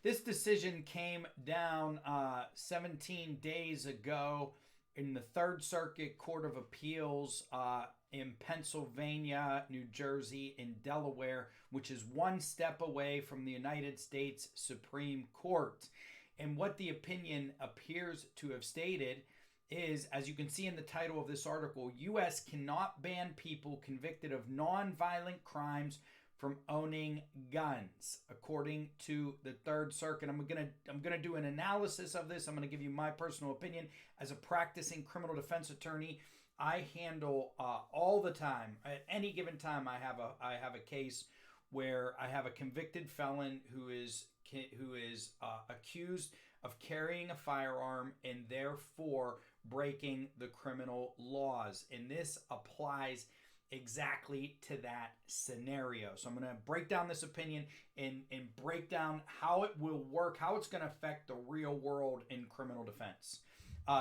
This decision came down 17 days ago in the Third Circuit Court of Appeals in Pennsylvania, New Jersey, and Delaware, which is one step away from the United States Supreme Court. And what the opinion appears to have stated is, as you can see in the title of this article, U.S. cannot ban people convicted of nonviolent crimes from owning guns, according to the Third Circuit. I'm gonna do an analysis of this. I'm gonna give you my personal opinion as a practicing criminal defense attorney. I handle all the time. At any given time, I have a case where I have a convicted felon who is accused of carrying a firearm and therefore breaking the criminal laws, and this applies exactly to that scenario. So I'm going to break down this opinion and break down how it will work, how it's going to affect the real world in criminal defense.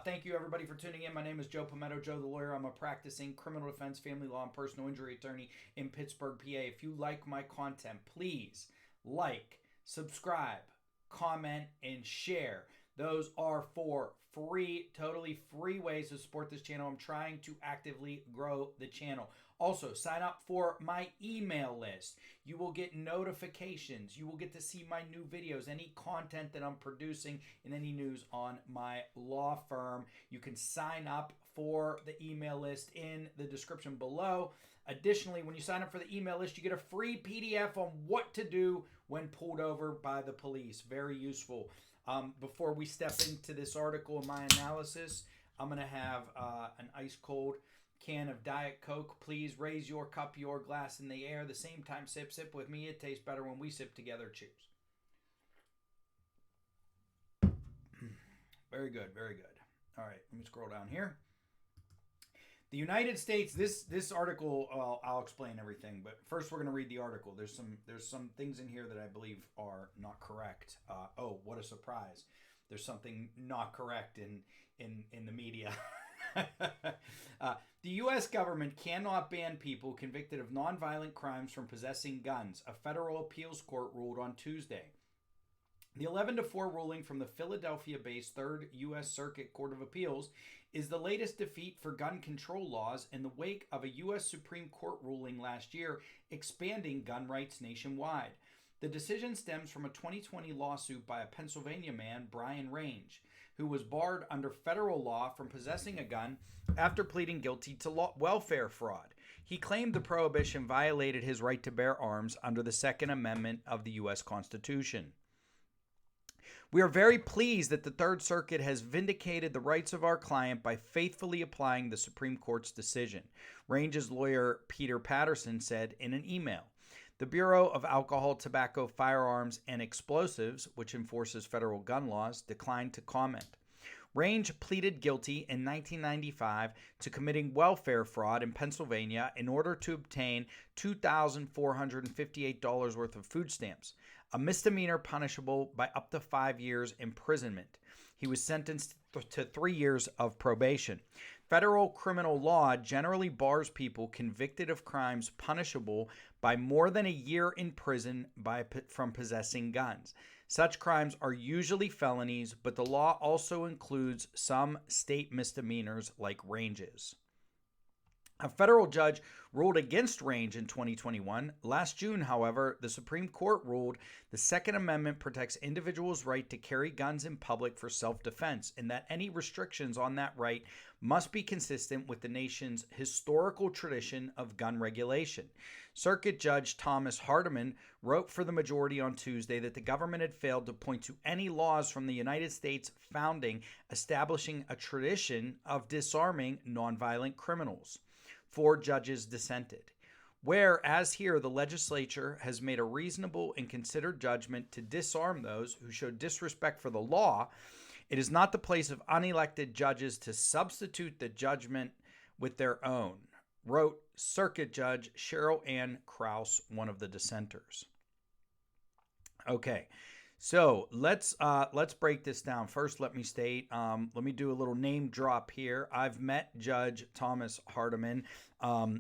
Thank you, everybody, for tuning in. My name is Joe Pometto, Joe the Lawyer. I'm a practicing criminal defense, family law, and personal injury attorney in Pittsburgh, PA. If you like my content, please like, subscribe, comment, and share. Those are for free, totally free ways to support this channel. I'm trying to actively grow the channel. Also, sign up for my email list. You will get notifications. You will get to see my new videos, any content that I'm producing, and any news on my law firm. You can sign up for the email list in the description below. Additionally, when you sign up for the email list, you get a free PDF on what to do when pulled over by the police. Very useful. Before we step into this article and my analysis, I'm going to have an ice cold can of Diet Coke. Please raise your cup, your glass in the air. The same time, sip with me. It tastes better when we sip together. Cheers. Very good, very good. All right, let me scroll down here. The United States, this article, I'll explain everything, but first we're going to read the article. There's some things in here that I believe are not correct. Oh, what a surprise. There's something not correct in the media. The U.S. government cannot ban people convicted of nonviolent crimes from possessing guns, a federal appeals court ruled on Tuesday. The 11-4 ruling from the Philadelphia-based Third U.S. Circuit Court of Appeals is the latest defeat for gun control laws in the wake of a U.S. Supreme Court ruling last year expanding gun rights nationwide. The decision stems from a 2020 lawsuit by a Pennsylvania man, Brian Range, who was barred under federal law from possessing a gun after pleading guilty to welfare fraud. He claimed the prohibition violated his right to bear arms under the Second Amendment of the U.S. Constitution. We are very pleased that the Third Circuit has vindicated the rights of our client by faithfully applying the Supreme Court's decision, Range's lawyer Peter Patterson said in an email. The Bureau of Alcohol, Tobacco, Firearms, and Explosives, which enforces federal gun laws, declined to comment. Range pleaded guilty in 1995 to committing welfare fraud in Pennsylvania in order to obtain $2,458 worth of food stamps, a misdemeanor punishable by up to 5 years imprisonment. He was sentenced to 3 years of probation. Federal criminal law generally bars people convicted of crimes punishable by more than a year in prison from possessing guns. Such crimes are usually felonies, but the law also includes some state misdemeanors like Range's. A federal judge ruled against Range in 2021. Last June, however, the Supreme Court ruled the Second Amendment protects individuals' right to carry guns in public for self-defense, and that any restrictions on that right must be consistent with the nation's historical tradition of gun regulation. Circuit Judge Thomas Hardiman wrote for the majority on Tuesday that the government had failed to point to any laws from the United States founding establishing a tradition of disarming nonviolent criminals. 4 judges dissented. Whereas here the legislature has made a reasonable and considered judgment to disarm those who show disrespect for the law, it is not the place of unelected judges to substitute the judgment with their own, wrote Circuit Judge Cheryl Ann Krause, one of the dissenters. Okay, So let's break this down. First, let me state. Let me do a little name drop here. I've met Judge Thomas Hardiman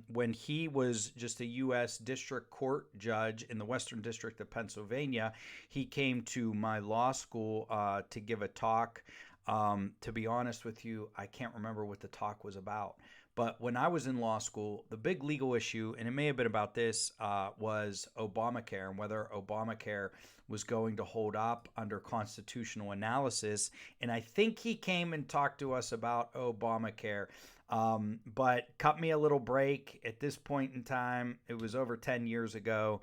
when he was just a U.S. District Court judge in the Western District of Pennsylvania. He came to my law school to give a talk. To be honest with you, I can't remember what the talk was about. But when I was in law school, the big legal issue, and it may have been about this, was Obamacare and whether Obamacare was going to hold up under constitutional analysis. And I think he came and talked to us about Obamacare. But cut me a little break at this point in time. It was over 10 years ago.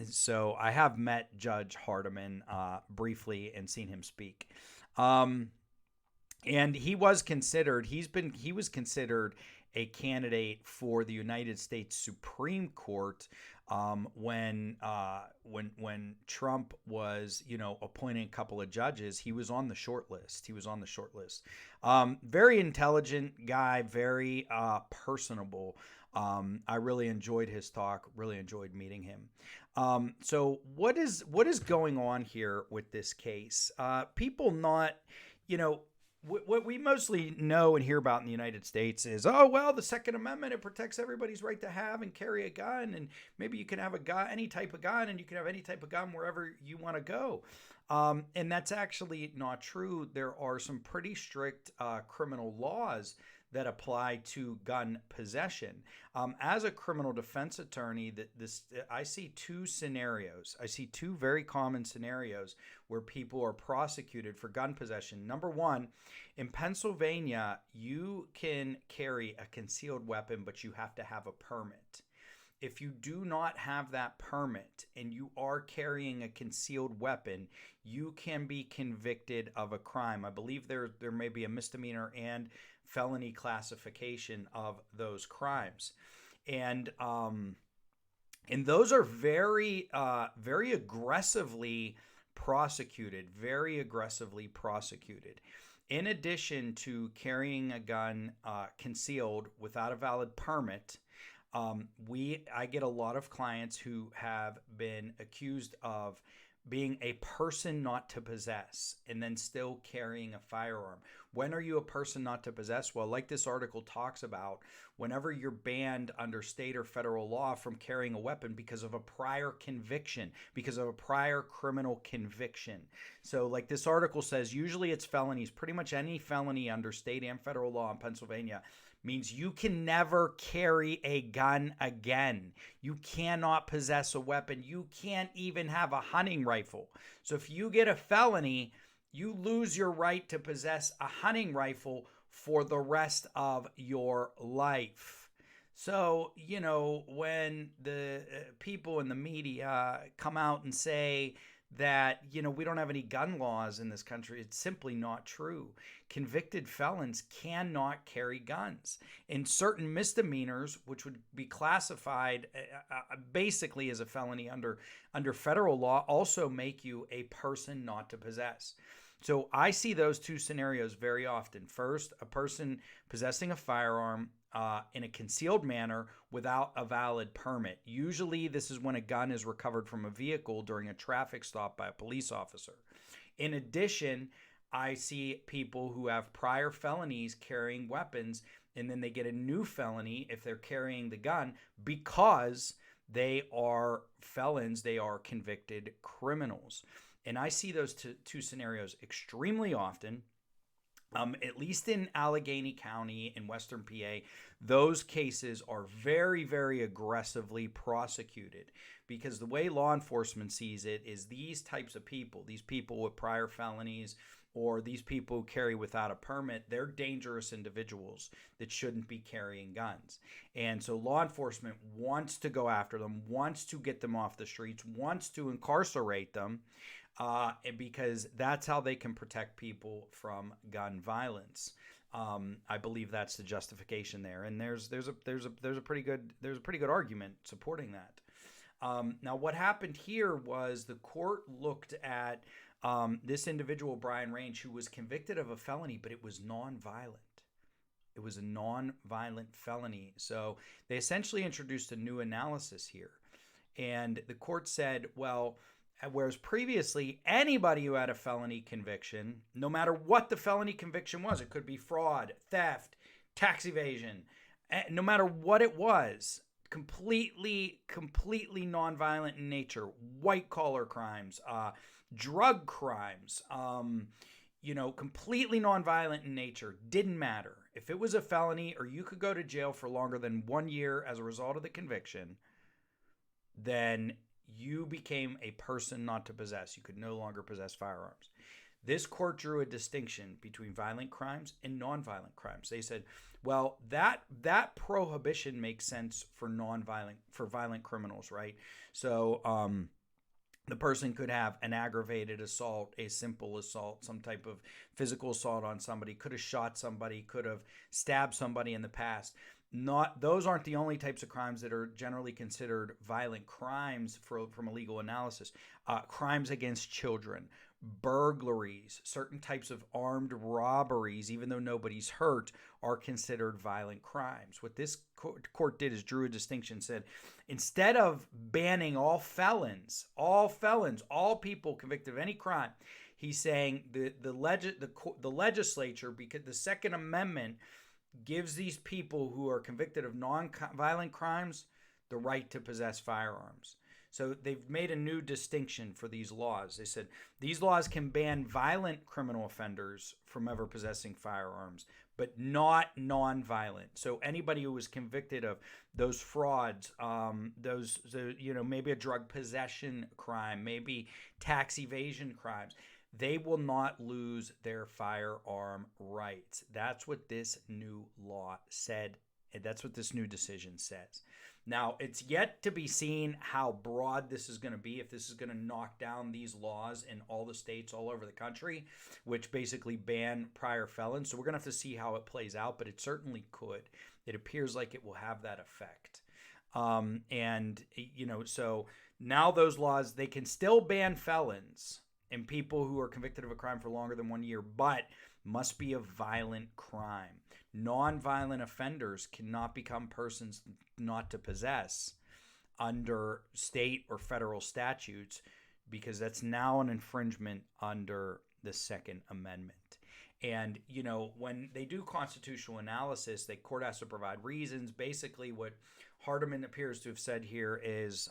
So I have met Judge Hardiman briefly and seen him speak. And he was considered. He was considered a candidate for the United States Supreme Court when Trump was, appointing a couple of judges. He was on the short list. Very intelligent guy, very personable. I really enjoyed his talk. Really enjoyed meeting him. So what is going on here with this case? People not, what we mostly know and hear about in the United States is, oh, well, the Second Amendment, it protects everybody's right to have and carry a gun. And maybe you can have a gun, any type of gun, and you can have any type of gun wherever you want to go. And that's actually not true. There are some pretty strict criminal laws that apply to gun possession. As a criminal defense attorney, I see two scenarios. I see two very common scenarios where people are prosecuted for gun possession. Number one, in Pennsylvania, you can carry a concealed weapon, but you have to have a permit. If you do not have that permit and you are carrying a concealed weapon, you can be convicted of a crime. I believe there may be a misdemeanor and felony classification of those crimes. And those are very aggressively prosecuted, In addition to carrying a gun concealed without a valid permit, I get a lot of clients who have been accused of being a person not to possess and then still carrying a firearm. When are you a person not to possess? Well, like this article talks about, whenever you're banned under state or federal law from carrying a weapon because of a prior conviction, because of a prior criminal conviction. So like this article says, usually it's felonies. Pretty much any felony under state and federal law in Pennsylvania means you can never carry a gun again. You cannot possess a weapon. You can't even have a hunting rifle. So if you get a felony, you lose your right to possess a hunting rifle for the rest of your life. So, when the people in the media come out and say that, we don't have any gun laws in this country, it's simply not true. Convicted felons cannot carry guns. And certain misdemeanors, which would be classified basically as a felony under federal law, also make you a person not to possess. So I see those two scenarios very often. First, a person possessing a firearm in a concealed manner without a valid permit. Usually this is when a gun is recovered from a vehicle during a traffic stop by a police officer. In addition, I see people who have prior felonies carrying weapons, and then they get a new felony if they're carrying the gun because they are felons, they are convicted criminals. And I see those two scenarios extremely often. At least in Allegheny County in Western PA, those cases are very, very aggressively prosecuted because the way law enforcement sees it is these types of people, these people with prior felonies or these people who carry without a permit, they're dangerous individuals that shouldn't be carrying guns. And so law enforcement wants to go after them, wants to get them off the streets, wants to incarcerate them. Because that's how they can protect people from gun violence. I believe that's the justification there, and there's a pretty good argument supporting that. Now, what happened here was the court looked at this individual, Brian Range, who was convicted of a felony, but it was nonviolent. It was a nonviolent felony. So they essentially introduced a new analysis here, and the court said, well, Whereas previously, anybody who had a felony conviction, no matter what the felony conviction was, it could be fraud, theft, tax evasion, no matter what it was, completely nonviolent in nature, white collar crimes, drug crimes, completely nonviolent in nature, didn't matter. If it was a felony or you could go to jail for longer than 1 year as a result of the conviction, then you became a person not to possess. You could no longer possess firearms. This court drew a distinction between violent crimes and nonviolent crimes. They said, well, that prohibition makes sense for violent criminals, right? So the person could have an aggravated assault, a simple assault, some type of physical assault on somebody, could have shot somebody, could have stabbed somebody in the past. Those aren't the only types of crimes that are generally considered violent crimes from a legal analysis. Crimes against children, burglaries, certain types of armed robberies, even though nobody's hurt, are considered violent crimes. What this court did is drew a distinction, said instead of banning all felons, all people convicted of any crime, he's saying the legislature, because the Second Amendment gives these people who are convicted of non-violent crimes the right to possess firearms. So they've made a new distinction for these laws. They said these laws can ban violent criminal offenders from ever possessing firearms, but not non-violent. So anybody who was convicted of those frauds, maybe a drug possession crime, maybe tax evasion crimes, they will not lose their firearm rights. That's what this new law said, and that's what this new decision says. Now, it's yet to be seen how broad this is going to be, if this is going to knock down these laws in all the states all over the country, which basically ban prior felons. So we're going to have to see how it plays out, but it certainly could. It appears like it will have that effect. So now those laws, they can still ban felons and people who are convicted of a crime for longer than 1 year, but must be a violent crime. Non-violent offenders cannot become persons not to possess under state or federal statutes, because that's now an infringement under the Second Amendment. And, when they do constitutional analysis, the court has to provide reasons. Basically, what Hardiman appears to have said here is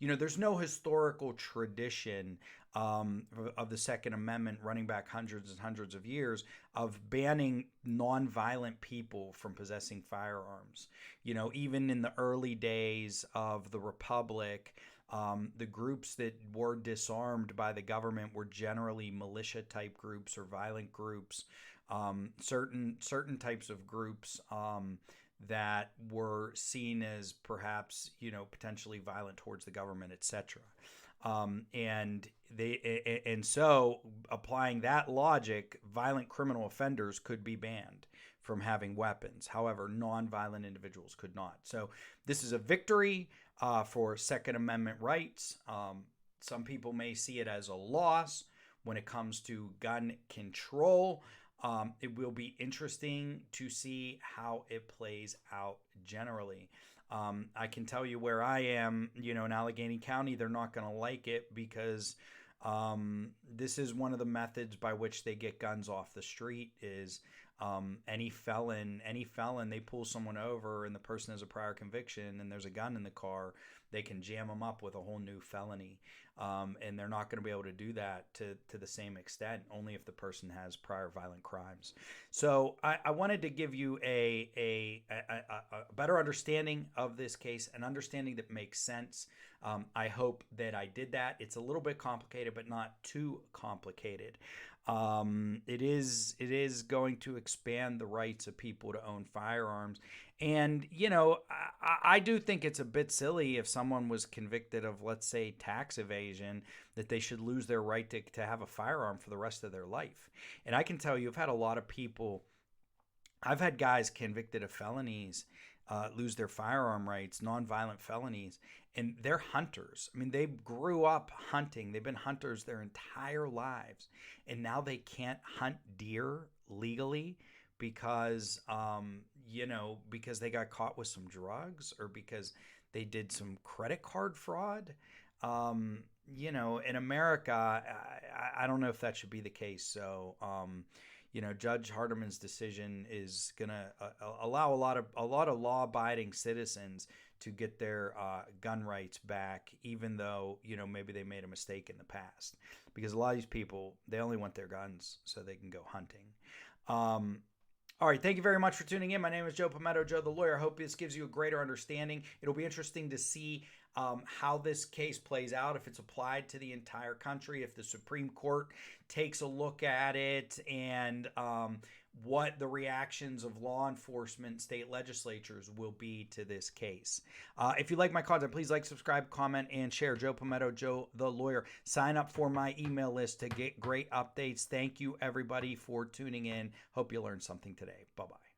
there's no historical tradition of the Second Amendment running back hundreds and hundreds of years of banning nonviolent people from possessing firearms. Even in the early days of the Republic, the groups that were disarmed by the government were generally militia type groups or violent groups, certain types of groups that were seen as perhaps, potentially violent towards the government, etc. So applying that logic, violent criminal offenders could be banned from having weapons. However, non-violent individuals could not. So this is a victory for Second Amendment rights. Some people may see it as a loss when it comes to gun control. It will be interesting to see how it plays out generally. I can tell you where I am, in Allegheny County, they're not going to like it because this is one of the methods by which they get guns off the street is any felon, they pull someone over and the person has a prior conviction and there's a gun in the car, they can jam them up with a whole new felony. And they're not going to be able to do that to the same extent, only if the person has prior violent crimes. So I wanted to give you a better understanding of this case, an understanding that makes sense. I hope that I did that. It's a little bit complicated, but not too complicated. It is going to expand the rights of people to own firearms. And, I do think it's a bit silly if someone was convicted of, let's say, tax evasion, that they should lose their right to have a firearm for the rest of their life. And I can tell you, I've had guys convicted of felonies lose their firearm rights, nonviolent felonies, and they're hunters. I mean, they grew up hunting. They've been hunters their entire lives, and now they can't hunt deer legally because, because they got caught with some drugs or because they did some credit card fraud. You know, in America, I don't know if that should be the case. So, you know, Judge Hardiman's decision is going to allow a lot of law-abiding citizens to get their gun rights back, even though, you know, maybe they made a mistake in the past. Because a lot of these people, they only want their guns so they can go hunting. All right, thank you very much for tuning in. My name is Joe Pometto, Joe the Lawyer. I hope this gives you a greater understanding. It'll be interesting to see how this case plays out, if it's applied to the entire country, if the Supreme Court takes a look at it, and what the reactions of law enforcement, state legislatures will be to this case. If you like my content, please like, subscribe, comment, and share. Joe Pometto, Joe the Lawyer. Sign up for my email list to get great updates. Thank you, everybody, for tuning in. Hope you learned something today. Bye-bye.